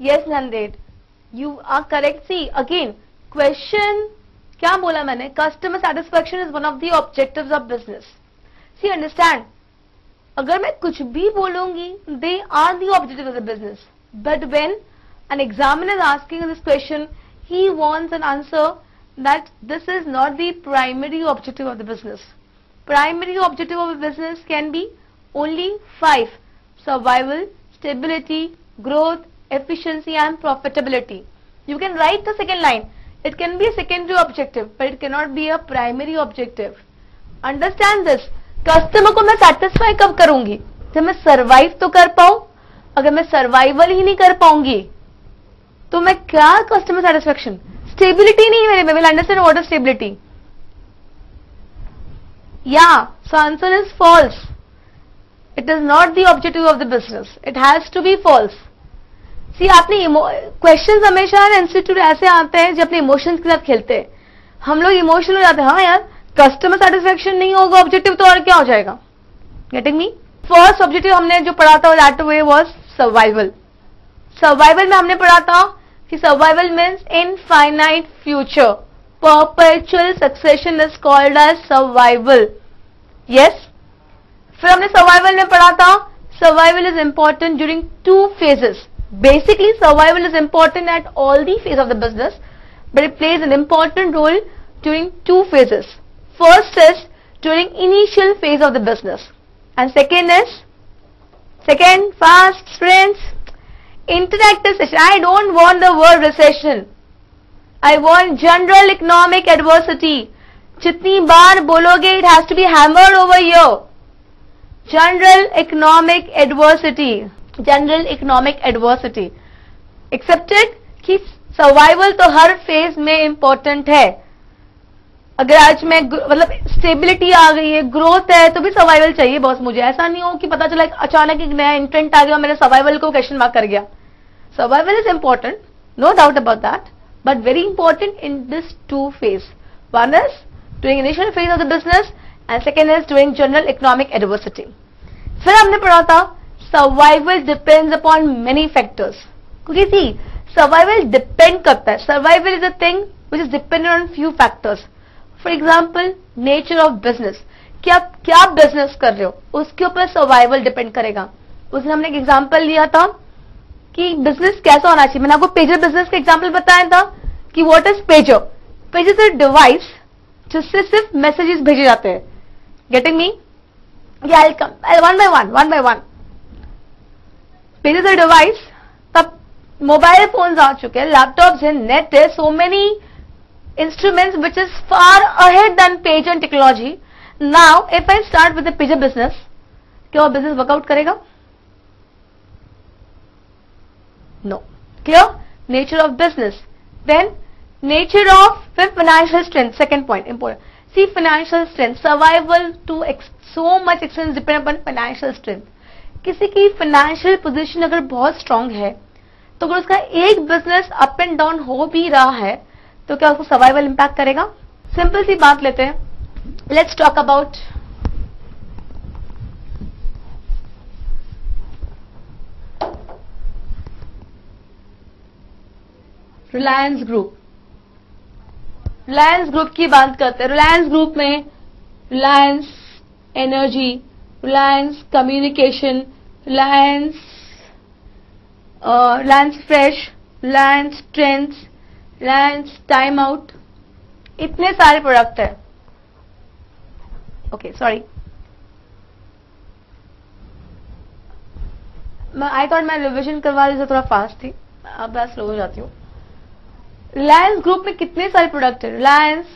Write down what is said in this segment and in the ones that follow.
Yes, Nanded, you are correct. See, again, question, क्या बोला मैंने? Customer satisfaction is one of the objectives of business. See, understand, अगर मैं कुछ भी बोलूंगी, they are the objective of the business. But when an examiner is asking this question, he wants an answer that this is not the primary objective of the business. Primary objective of a business can be only 5: survival, stability, growth, efficiency and profitability. You can write the second line. It can be a secondary objective, but it cannot be a primary objective. Understand this. Customer को मैं satisfy कब करूंगी? जब मैं survive तो कर पाऊं. अगर मैं सर्वाइवल ही नहीं कर पाऊंगी तो मैं क्या कस्टमर सेटिस्फेक्शन? स्टेबिलिटी नहीं मेरे में. Will understand what is stability? या so answer is false. It is not the objective of the business. It has to be false. See, आपने क्वेश्चन हमेशा इंस्टीट्यूट ऐसे आते हैं जो अपने इमोशंस के साथ खेलते हैं. हम लोग इमोशनल हो जाते हैं. हाँ यार, कस्टमर सेटिस्फेक्शन नहीं होगा ऑब्जेक्टिव तो और क्या हो जाएगा? Getting me? फर्स्ट ऑब्जेक्टिव हमने जो पढ़ा था that way was survival. Survival में हमने पढ़ा था कि survival means infinite future. Perpetual succession is called as survival. Yes. फिर हमने सर्वाइवल में पढ़ा था survival is important during 2 phases. Basically, survival is important at all the phases of the business, but it plays an important role during 2 phases. First is during initial phase of the business, and second is fast sprints, interactive session. I don't want the word recession. I want general economic adversity. जितनी बार बोलोगे, it has to be hammered over here. General economic adversity. General economic adversity. Accepted कि survival तो हर phase में important है. अगर आज मैं मतलब स्टेबिलिटी आ गई है, ग्रोथ है, तो भी सर्वाइवल चाहिए बॉस मुझे. ऐसा नहीं हो कि पता चला अचानक एक नया इंट्रेंट आ गया, मेरे सर्वाइवल को क्वेश्चन मार्क कर गया. Survival is important, no doubt about that, but very important in this 2 phase. One is during initial phase of the business and second is during general economic adversity. फिर हमने पढ़ा था survival depends upon many factors. क्योंकि सी, survival depend करता है. Survival is a thing which is dependent on few factors. For example, nature of business. क्या business कर रहे हो, उसके ऊपर सर्वाइवल डिपेंड करेगा. उसने हमने एक एग्जाम्पल लिया था कि बिजनेस कैसा होना चाहिए. मैंने आपको पेजर बिजनेस का एग्जाम्पल बताया था कि what is pager. Pager is a device जिससे सिर्फ मैसेजेस भेजे जाते हैं. Getting me? One by one. Pages a device. तब मोबाइल फोन्स आ चुके हैं, लैपटॉप्स है, नेट है, so many instruments which is far ahead than page and technology. Now if I start with the pager business, क्या वो business workout करेगा? No. Clear? Nature of business. Then nature of financial strength. Second point important. See, financial strength. Survival to so much extent depend upon financial strength. किसी की financial position अगर बहुत strong है तो अगर उसका एक बिजनेस अप एंड डाउन हो भी रहा है तो क्या उसको सर्वाइवल इंपैक्ट करेगा? सिंपल सी बात लेते हैं. Let's talk about Reliance group. Reliance group की बात करते हैं. रिलायंस ग्रुप में Reliance energy, Reliance communication, Reliance fresh, Reliance trends, Reliance time out, इतने सारे प्रोडक्ट है. ओके, सॉरी, आई थॉट मैं रिविजन करवा रही थी, थोड़ा फास्ट थी, अब मैं स्लो हो जाती हूँ. रिलायंस ग्रुप में कितने सारे प्रोडक्ट है? Reliance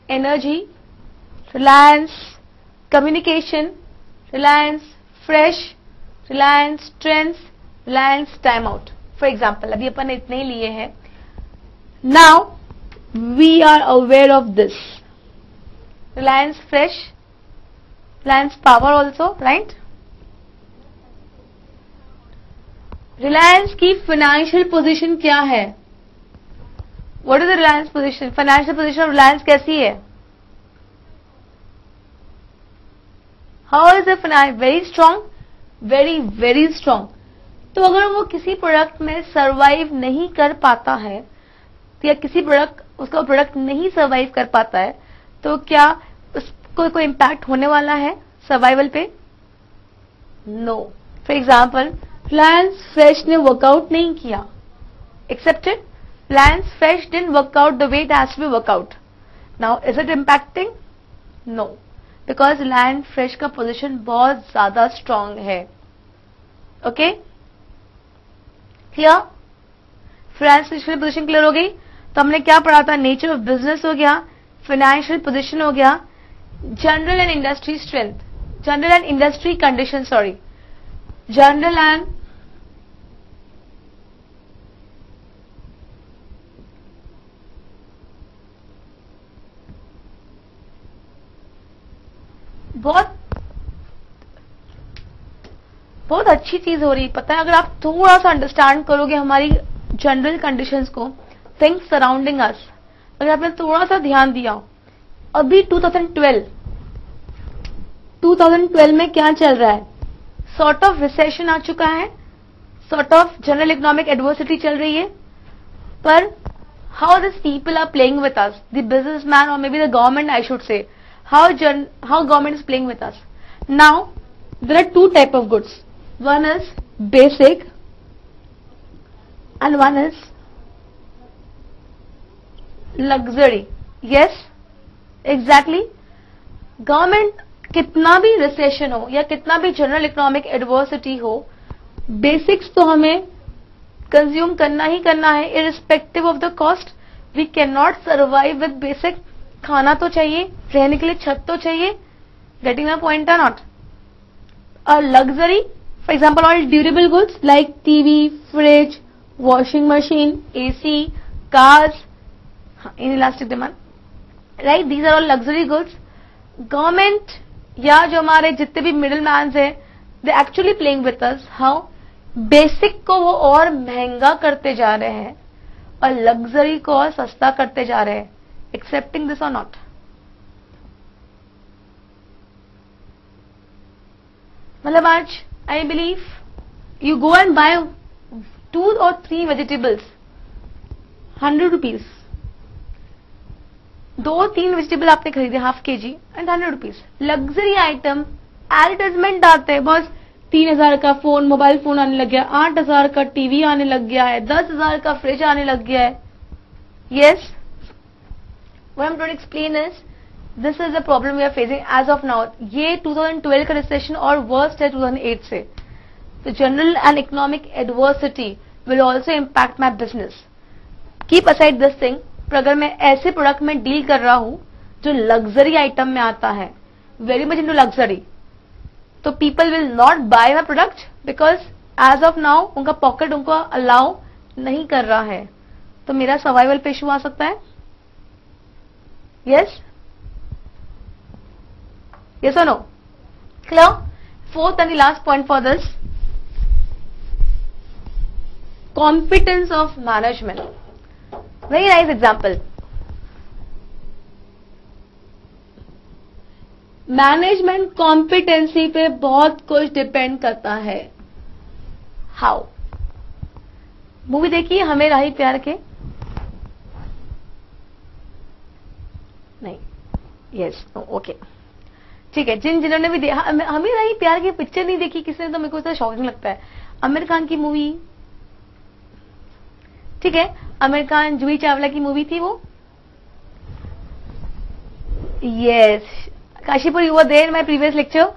energy, Reliance communication, Reliance fresh, Reliance trends, Reliance time out. For example, अभी अपन ने इतने ही लिए हैं. Now we are aware of this. Reliance fresh, Reliance power also, right? Reliance की फाइनेंशियल पोजीशन क्या है? What is the Reliance position? Financial position of Reliance कैसी है? How is the finance? Very strong, very very strong. तो अगर वो किसी product में सरवाइव नहीं कर पाता है या किसी उसका प्रोडक्ट नहीं सरवाइव कर पाता है, तो क्या उसको कोई इम्पैक्ट होने वाला है सर्वाइवल पे? No. For example, plants fresh ने वर्कआउट नहीं किया, accepted, plants fresh didn't workout the way it has to be workout. Now is it impacting? No, because land fresh का पोजीशन बहुत ज्यादा स्ट्रांग है. Okay, clear? Financial position clear हो गई. तो हमने क्या पढ़ा था? नेचर ऑफ बिजनेस हो गया, फाइनेंशियल पोजीशन हो गया, general and industry strength, general and industry condition, sorry, general and बहुत अच्छी चीज हो रही, पता है, अगर आप थोड़ा सा अंडरस्टैंड करोगे हमारी जनरल कंडीशंस को, थिंग्स सराउंडिंग अस, अगर आपने थोड़ा सा ध्यान दिया. अभी 2012 में क्या चल रहा है? सॉर्ट ऑफ रिसेशन आ चुका है, sort of general economic adversity चल रही है, पर how this people are playing with us, the businessman और maybe the government, I should say, how government is playing with us. Now there are two type of goods. One is basic and one is luxury. Yes, exactly. Government कितना भी recession हो या कितना भी general economic adversity हो, basics तो हमें consume करना ही करना है, irrespective of the cost. We can not survive with basic. खाना तो चाहिए, रहने के लिए छत तो चाहिए. Getting my point or not? और luxury, for example all durable goods like TV, fridge, washing machine, AC, cars, in elastic demand, right, these are all luxury goods. Government या जो हमारे जितने भी मिडिल मैन है, they actually playing with us. How? Basic को वो और महंगा करते जा रहे हैं और लग्जरी को और सस्ता करते जा रहे हैं. Accepting this or not? मतलब आज I believe you go and buy 2 or 3 vegetables 100 rupees. 2-3 vegetable आपने खरीदे half kg and 100 rupees. Luxury item advertisement आते हैं, बस 3000 का फोन, मोबाइल फोन आने लग गया, 8000 का टीवी आने लग गया है, 10,000 का फ्रिज आने लग गया है. Yes, what I'm trying to explain is this is the problem we are facing as of now. ये 2012 का रिसेशन और वर्स्ट है 2008 से. तो general and economic adversity will also impact my business. Keep aside this thing. पर अगर मैं ऐसे प्रोडक्ट में डील कर रहा हूं जो लग्जरी आइटम में आता है, वेरी मच इनटू लग्जरी, तो people will not buy my product because as of now उनका पॉकेट उनको अलाउ नहीं कर रहा है. तो मेरा सर्वाइवल पे इशू आ सकता है. Yes, yes or no? Clear? Fourth and the last point for this, competence of management. Very nice example. Management competency पे बहुत कुछ डिपेंड करता है. हाउ? मूवी देखिए हमें राही प्यार के? नहीं. यस, ओके, ठीक है. जिन्होंने भी हमें राही प्यार की पिक्चर नहीं देखी किसने, तो मेरे को इतना शॉकिंग लगता है. आमिर खान की मूवी, ठीक है, आमिर खान जूही चावला की मूवी थी वो. Yes, Kashipur, you were there in my previous lecture.